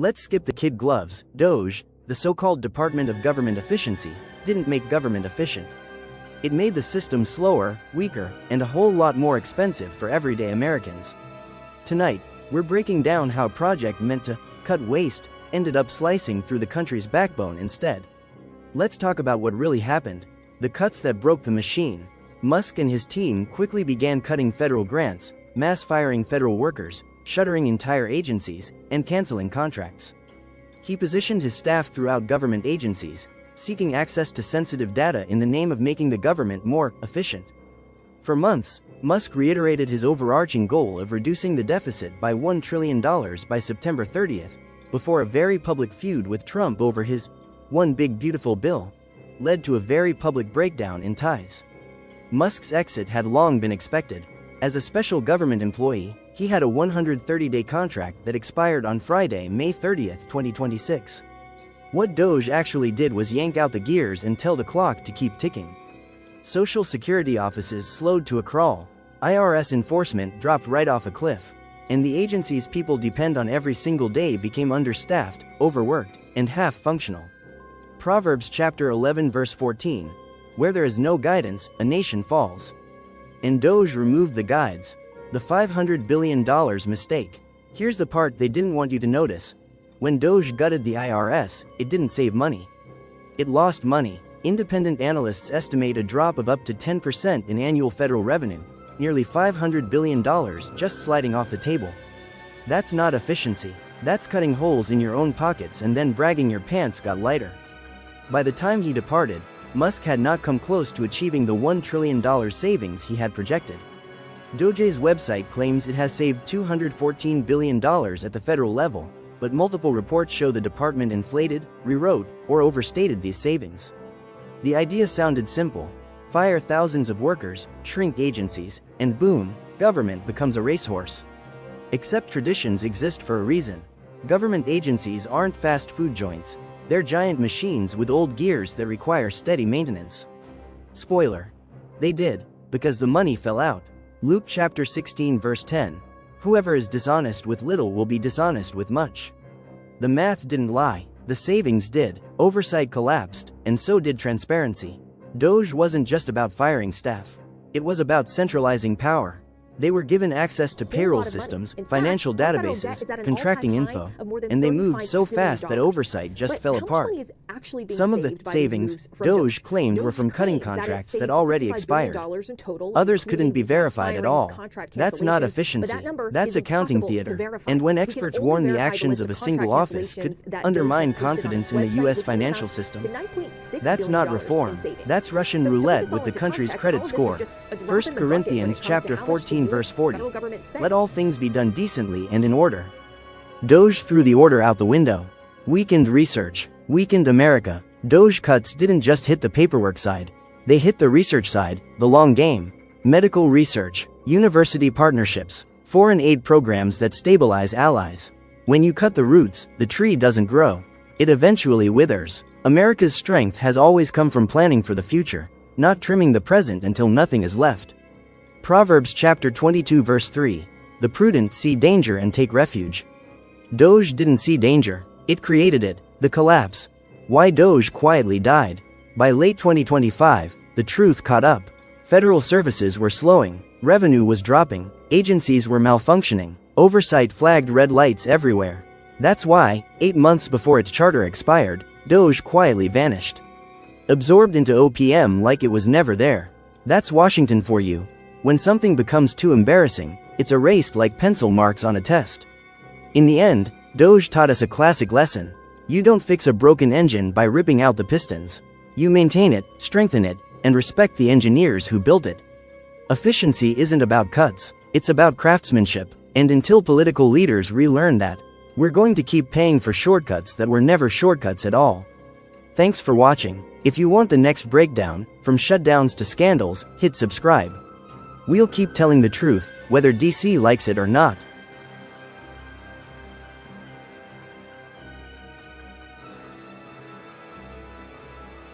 Let's skip the kid gloves. DoGE, the so-called Department of Government Efficiency, didn't make government efficient. It made the system slower, weaker, and a whole lot more expensive for everyday Americans. Tonight, we're breaking down how a project meant to cut waste ended up slicing through the country's backbone instead. Let's talk about what really happened. The cuts that broke the machine. Musk and his team quickly began cutting federal grants, mass firing federal workers, shuttering entire agencies, and canceling contracts. He positioned his staff throughout government agencies, seeking access to sensitive data in the name of making the government more efficient. For months, Musk reiterated his overarching goal of reducing the deficit by $1 trillion by September 30th, before a very public feud with Trump over his One Big Beautiful Bill led to a very public breakdown in ties. Musk's exit had long been expected. As a special government employee, he had a 130-day contract that expired on Friday, May 30th, 2026. What DoGE actually did was yank out the gears and tell the clock to keep ticking. Social security offices slowed to a crawl, IRS enforcement dropped right off a cliff, and the agencies people depend on every single day became understaffed, overworked, and half-functional. Proverbs chapter 11 verse 14, where there is no guidance, a nation falls. And DoGE removed the guides. The $500 billion mistake. Here's the part they didn't want you to notice. When DoGE gutted the IRS, it didn't save money. It lost money. Independent analysts estimate a drop of up to 10% in annual federal revenue, nearly $500 billion just sliding off the table. That's not efficiency. That's cutting holes in your own pockets and then bragging your pants got lighter. By the time he departed, Musk had not come close to achieving the $1 trillion savings he had projected. DoGE's website claims it has saved $214 billion at the federal level, but multiple reports show the department inflated, rewrote, or overstated these savings. The idea sounded simple: fire thousands of workers, shrink agencies, and boom, government becomes a racehorse. Except traditions exist for a reason. Government agencies aren't fast food joints. They're giant machines with old gears that require steady maintenance. Spoiler: they did, because the money fell out. Luke chapter 16 verse 10. Whoever is dishonest with little will be dishonest with much. The math didn't lie. The savings did. Oversight collapsed, and so did transparency. DoGE wasn't just about firing staff. It was about centralizing power. They were given access to payroll systems, financial databases, contracting info, and they moved so fast that oversight just fell apart. Some of the savings DoGE claimed were from cutting contracts that already expired. Others couldn't be verified at all. That's not efficiency. That's accounting theater. And when experts warn the actions of a single office could undermine confidence in the U.S. financial system, that's not reform. That's Russian roulette with the country's credit score. 1 Corinthians chapter 14 verse 40. Let all things be done decently and in order. DoGE threw the order out the window. Weakened research. Weakened America. DoGE cuts didn't just hit the paperwork side. They hit the research side, the long game. Medical research, university partnerships, foreign aid programs that stabilize allies. When you cut the roots, the tree doesn't grow. It eventually withers. America's strength has always come from planning for the future, not trimming the present until nothing is left. Proverbs chapter 22 verse 3. The prudent see danger and take refuge. DoGE didn't see danger. It created it. The collapse. Why DoGE quietly died. By late 2025, the truth caught up. Federal services were slowing. Revenue was dropping. Agencies were malfunctioning. Oversight flagged red lights everywhere. That's why, 8 months before its charter expired, DoGE quietly vanished. Absorbed into OPM like it was never there. That's Washington for you. When something becomes too embarrassing, it's erased like pencil marks on a test. In the end, DoGE taught us a classic lesson. You don't fix a broken engine by ripping out the pistons. You maintain it, strengthen it, and respect the engineers who built it. Efficiency isn't about cuts, it's about craftsmanship, and until political leaders relearn that, we're going to keep paying for shortcuts that were never shortcuts at all. Thanks for watching. If you want the next breakdown, from shutdowns to scandals, hit subscribe. We'll keep telling the truth, whether DC likes it or not.